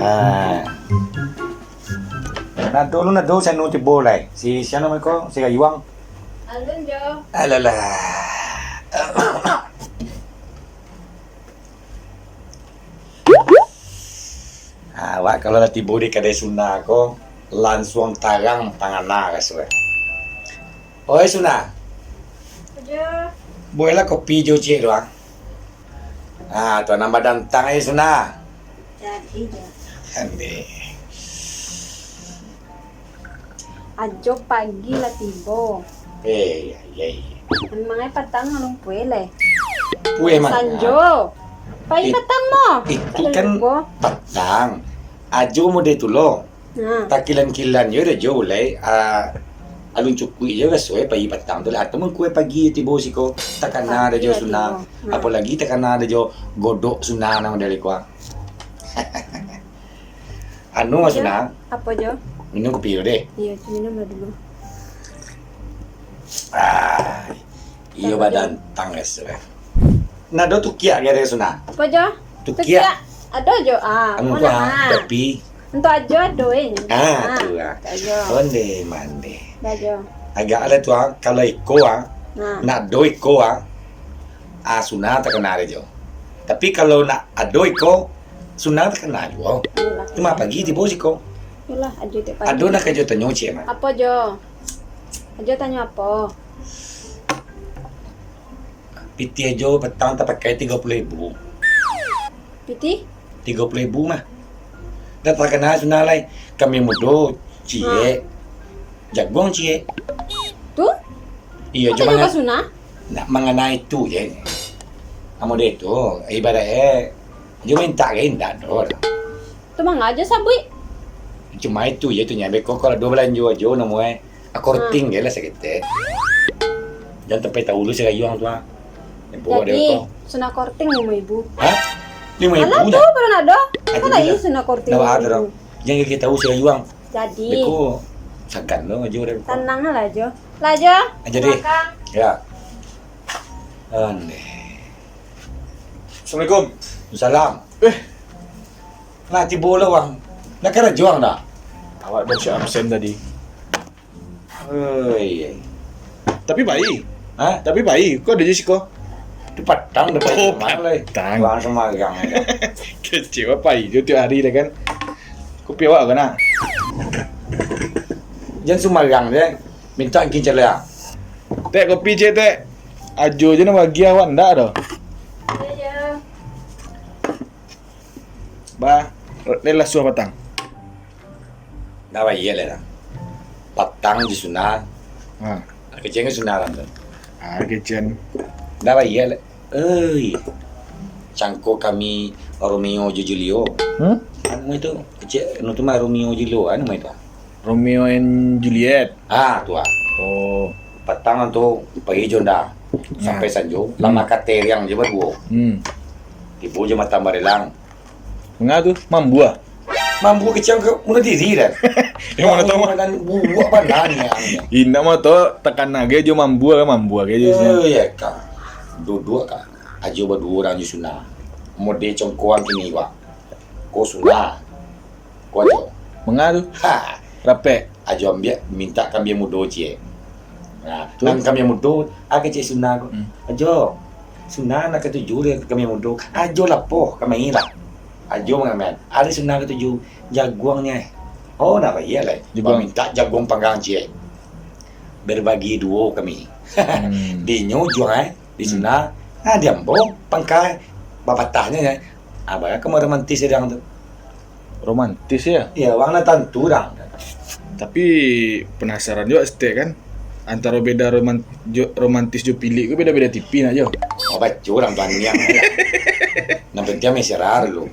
À. Là đâu sẽ nuôi thì bố này. Si siya naman ko, si Kayuang. Alin Jo? Alala. Wak kalau tibo di kedai Suna ko, langsung tarang pangana kaswe. Oi Suna, Jo. boleh kopi jo cik doang. Tuan nama dantang Suna. Jadi Jo. Ande. Ajo pagi lah tibo. Ya. Emangnya patang ngalung puele. Kue mana? Sanjo. Pagi Eh, patang mo. Itu kan petang. Ajo mo deh tulo. Nah. Takilan-kilan yo deh jo boleh. Alun cukui jo kaswe pagi petang tu lah. Temen kue pagi tibo siko takana ada jo Suna. Apalagi takana ada jo godok Suna nama dari kuang. Anu mas Suna, Apa Jo? minum kopi dulu deh. Iya, minum lah dulu. Iyo badan tanges. Nado tukia gaya Suna. Apa Jo? Tukia. Ada Jo. Anu Mana? tua tapi. Untuk ajo adoin. Tu lah. Ajo. Onde mande. Ajo. Agak ada tua kalau iko Nah. nak do iko Suna terkena ada jo. Tapi kalau nak ado iko Suna terkena jo. Cuma pagi tibo siko. Yalah, ajo tiap pagi. Ado nak kerja tanyo cie mah. Apa Jo? Ajo tanya apa? Piti ajo petang tak pakai 30,000. Piti? 30,000 mah. Dah terkena Suna lai. Kami mudo cie. Jagung cie. Tuh? Iya Apa cuma juga Suna? nak mengenai itu je. Kamu deh tu ibaratnya dia minta ke indah dor. Tuh mah aja sabui. Cuma itu je tu nyampe kau kalau 2 bulan jo namanya akorting je lah sakit. Jangan sampai tahu lu saya yuang tu ah. Bawa dia Jadi, kau. Suna korting 5.000. Hah? 5,000 Alah dah. tuh pernah ada. Aduh, Kan lagi tidak. Suna korting. Dah ada dah. Jangan kita tahu saya yuang. Jadi, Beko sakan lo aja dia. tenang lah Jo. Lah Jo. Aja deh. Makan. Ya. Aneh. Assalamualaikum. Salam. Lah tiba lah wang. Nak kena juang dah. Awak dah siap absen tadi. Oi. Tapi baik. Hah? Tapi baik. Kau ada je kau. Itu patang depan Oh, rumah lah. patang. Wang Semarang aja. Kecil apa itu tiap hari dah kan. Kopi awak kan nak? Jangan Semarang dia. Minta kincir lah. Tek kopi je tek. Ajo je nak bagi awak ndak dah. Ya Jo. Bah, lelah suah patang. Dah bayi lah. Patang di Suna. Ha. Kecil ke Suna kan tu. Kecian. Dah bayi lah. Cangko kami Romeo Julio. Anu itu kecil. Anu tu mah Romeo Julio. Anu mah itu. Romeo and Juliet. Tu ah. Oh. Patang tu pergi jonda. Sampai Sanjo. Lama kate yang je berdua. Ibu je mata barelang. Mengah tu mambu ah. Mampu kecil ke mula diri dah. Yang mana tahu mah. Dan buat pandang ni. Indak mah tu tekan nage jo mambu ke je. Ya kak. Dua kak. Ajo berdua orang je Suna. Mode congkoan kini wak. Ko Suna. Ko ajo. Mengah tu Ha. rapek. Ajo ambil minta kami mudo cie. Nah, Tu? nang kami mudo, cik Suna ko. Ajo. Suna nak ketujuh dia kami mudo. Ajo lapoh kami lah. Ajo mengamen. Ada Suna ketujuh jaguangnya. Oh, nak bayar lah. Jaguang. Minta jagung panggang cie. Berbagi dua kami. Dinyo jual di Suna. Dia ambong pangkai bapatahnya ya. Abang kamu romantis sedang tu. Romantis ya. Ya, wang tentu dah. Tapi penasaran juga stek kan. Antara beda romantis jo pilih ke beda-beda tipi nak jo. Oh, baca orang tuan yang. Nampak dia mesti rar lu.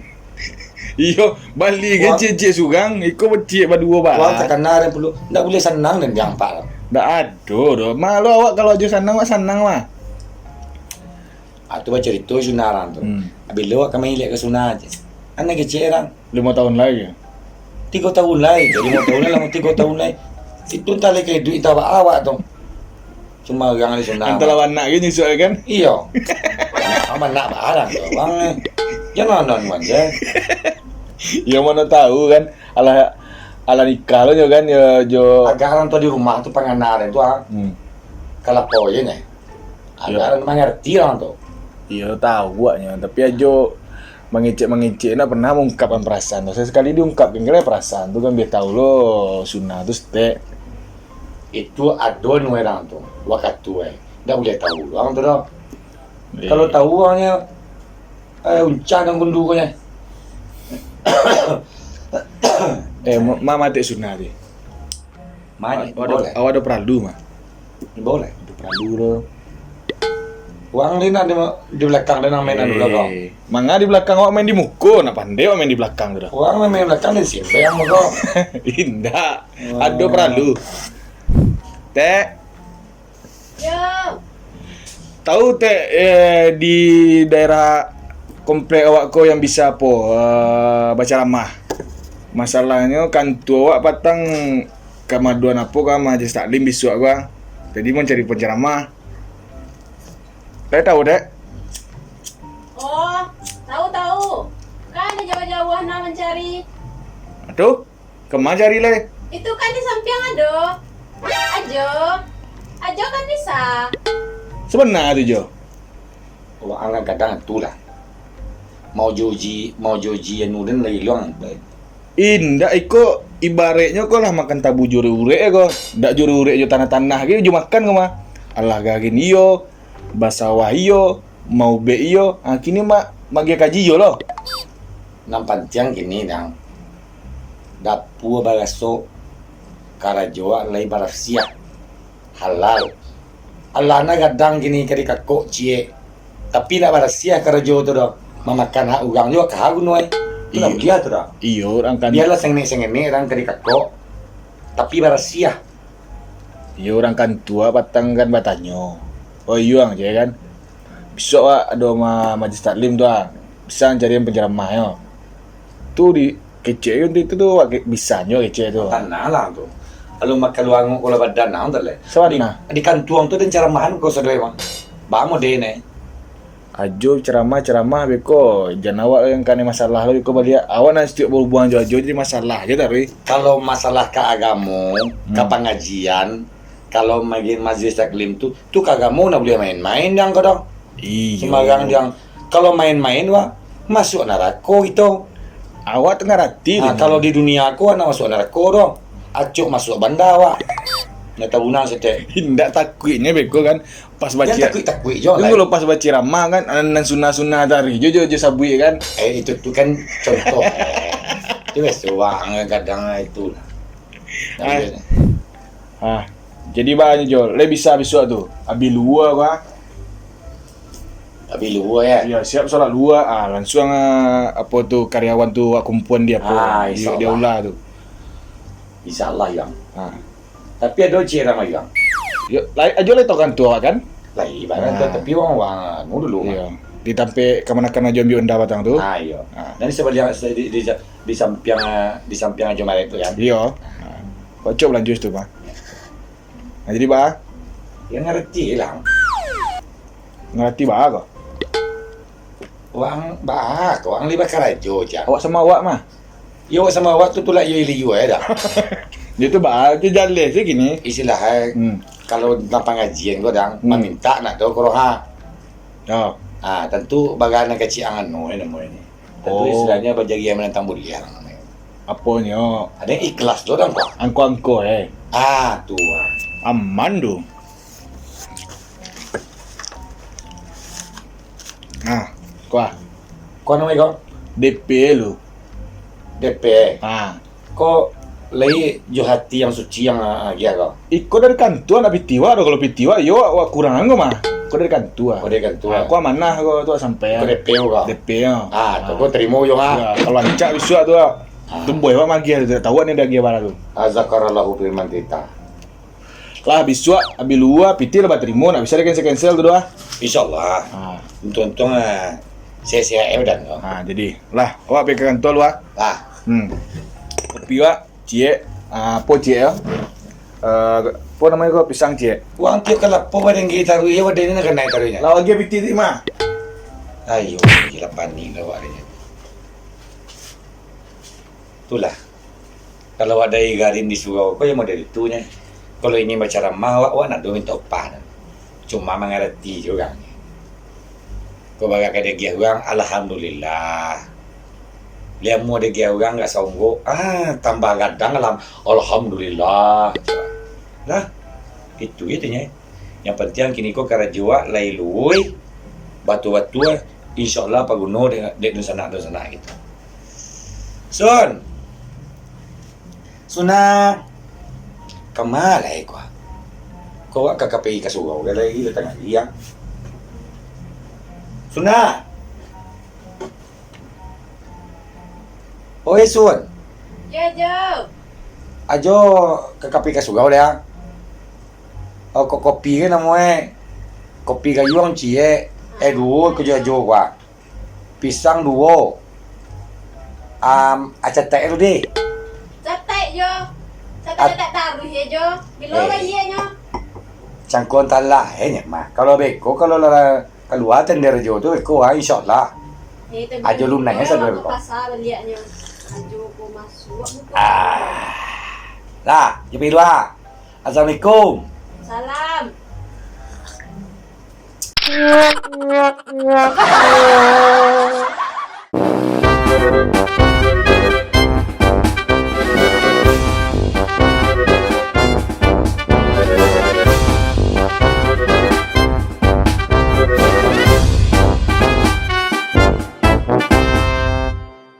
Iyo, balik ke cecek surang, iko becik berdua ba. Wang terkena dan perlu. Tak boleh senang dan jampak. Dak ado doh. Malu awak kalau jo sanang awak sanang mah. Tu baca cerita Sunaran tu. Bila awak kami lihat ke Suna je. Anak kecil orang. 5 tahun lagi. 3 tahun lagi. Jadi 5 tahun lagi, 3 tahun lagi. Itu tak lagi duit awak tu. Cuma orang di Suna. Antara anak ke nyusul kan? Iyo. Aman nak barang tu. Bang. Jangan non aja. Ya mana tahu kan ala ala nikah lo kan ya jo. Agak orang tua di rumah tuh pengenalan tuh kalau poin ya. Agak orang mengerti orang tuh. Iya tahu guanya, tapi ajo mengecek nak pernah mengungkapkan perasaan. Saya sekali diungkapkan kira perasaan tuh kan biar tahu lo sunnah tuh stek. Itu adon orang tuh, waktu nggak boleh tahu orang tuh dong. Kalau tahu orangnya uncah dan gundunya. Mama tek sunnah deh. Mana? Boleh. Awak ada peradu mah. Boleh. Ada peradu lo. Uang ini ada di belakang dan mainan dulu kok. Mangga di belakang awak main di muko, nak pandai awak main di belakang tu dah. Uang main belakang di sini, yang mau kok. Indah. Ada peradu. Tek, Yo. tahu tek di daerah komplek awak ko yang bisa apa baca ramah. Masalahnya kan tu awak patang kamaduan apa ka majlis taklim bisu gua. Jadi mau cari penceramah. Tek tahu tek? Oh, tahu. Kan ada jauh-jauh nak mencari. Aduh, kemana cari le? Itu kan di samping ada. Ajo kan bisa. Sebenar tu Jo. Uang angkat kadang tu lah. Mau joji yang nulen lagi luang. Indah iko ibaratnya kau lah makan tabu juri urek ko. Ndak juri urek jo tanah-tanah gitu jo makan kau mah. Allah gagin iyo, basawah iyo, mau be iyo. Ah kini mak magi kaji yo lo. Nampak tiang gini dang. Dapur baraso karajoa lay barasia halal. Allah na gadang gini kari kakok cie. Tapi nak barasia karajo tu dah. Memakan hak orang juga kahagun noi. Itu nak dia tu dah. Iyo orang kan. Biarlah sengene orang kari kakok. Tapi barasia. Iyo orang kan tua batang kan batanyo. Oh iyo ang je kan. Besok ada majlis taklim tu bisa cari yang penceramah yo. Tu di kecek itu tu bisa nyo kecek tu. Tanah lah tu. Kalau makan luang kalau badan nah tu le. Sawana. Di kantuang tu dan cara mahan kau sedoi mah. Bangun deh ne. Ajo ceramah beko jangan awak yang kane masalah lo beko balik awak nak setiap berhubungan jo jadi masalah je tapi Kalau masalah ke agama, ke pengajian, kalau majlis taklim tu kagak mau nak boleh main-main yang kadang. iya Sembarang yang kalau main-main wah masuk neraka itu. awak tengah rati Nah, kalau di dunia aku anak masuk neraka dong. Acuk masuk banda wah. Nggak tahu nang sedek. Hindak takutnya beko kan pas baca Yang takut jo tunggu lah. lo pas baca ramah kan anan sunah tari jo sabui kan Itu kan contoh. Itu wes uang kadang itu lah. jadi banyak jo le bisa besok tu abi luar gua Tapi luar ya. ya siap solat luar langsung apa tu karyawan tu kumpulan dia apa dia insyaAllah. ulah tu Insyaallah yang. ha Tapi ada cira mah yang. yo ajo le tokan tu awak kan Lah ibarat tu tapi wang nu dulu. iya ditampe kemana-mana aja ambil unda batang tu Iya. Dan sebenarnya di samping aja mari itu ya. iya kocok lanjut tu mah jadi bah Yang ngerti lah. ngerti bah kok Wang libat karajo aja. awak sama awak mah Yo sama waktu tu lah yo liu dah. dia tu bah dia jalan sih gini Istilah kalau dalam pengajian kau dang meminta nak tahu koroha. oh Tentu bagaimana kecil angan no ini. Tentu istilahnya bajagi yang menentang bulian. apanya Ada yang ikhlas tu dang kok. angko Tu. aman tu kuah Kau namanya kau DP lu DP. ah Kau lagi jo hati yang suci yang dia kau. Iko dari kantua nak pitiwa do kalau pitiwa yo awak kurang anggo mah. Ko dari kantua. Kau dia kan tu. Aku amanah ko tu sampai. Kau DP kau. DP ya. Tu kau terima yo Ya, kalau lancak bisu tu. Tu boy wa magi tu tahu ni dah dia bala tu. Azakarallahu firman kita. Lah bisu abi lua pitil ba terima nak bisa cancel tu doa. Insyaallah. Untung saya dan kau. Jadi lah awak pegang kantua lu Kopi wa cie apa cie ya? Apa namanya ko pisang cie. Uang tiap kalau apa barang kita taruh ya wadah ini nak naik taruhnya. Lah lagi pitil mah. Ayo, gila panik lah warnanya. Itulah. Kalau ada garin di surau kau yang model itunya. Kalau ini baca ramah, awak nak doing topan. Cuma mengerti juga. Kau bagai kada dia orang, alhamdulillah. Dia mau ada dia orang enggak sanggup. Tambah gadang alam, alhamdulillah. Lah, itu itunya. Yang penting kini kau kara jiwa lailui batu-batu insyaallah paguno dek sana gitu. Sun. Suna kamalay ko. Ko ka kape ka sugaw galay ila tanga iya. Suna. Oy Sun. Ya, Jo. Ajo ka kape ka sugaw ya. O ko kopi na mo kopi ka yuang cie duo ko jo kwa. Pisang duo. Acate itu deh. Catai, Jo. Catai tak taruh ya, Jo. Bilo ba iya nyo? Cangkon tala nya mah. Kalau beko kalau keluar tender jo tu beko insyaallah. Ajo lum nanya sa ko. beko. Pasal lihat nyo. Ajo ko masuk. Lah, jadi dua. Assalamualaikum. Salam.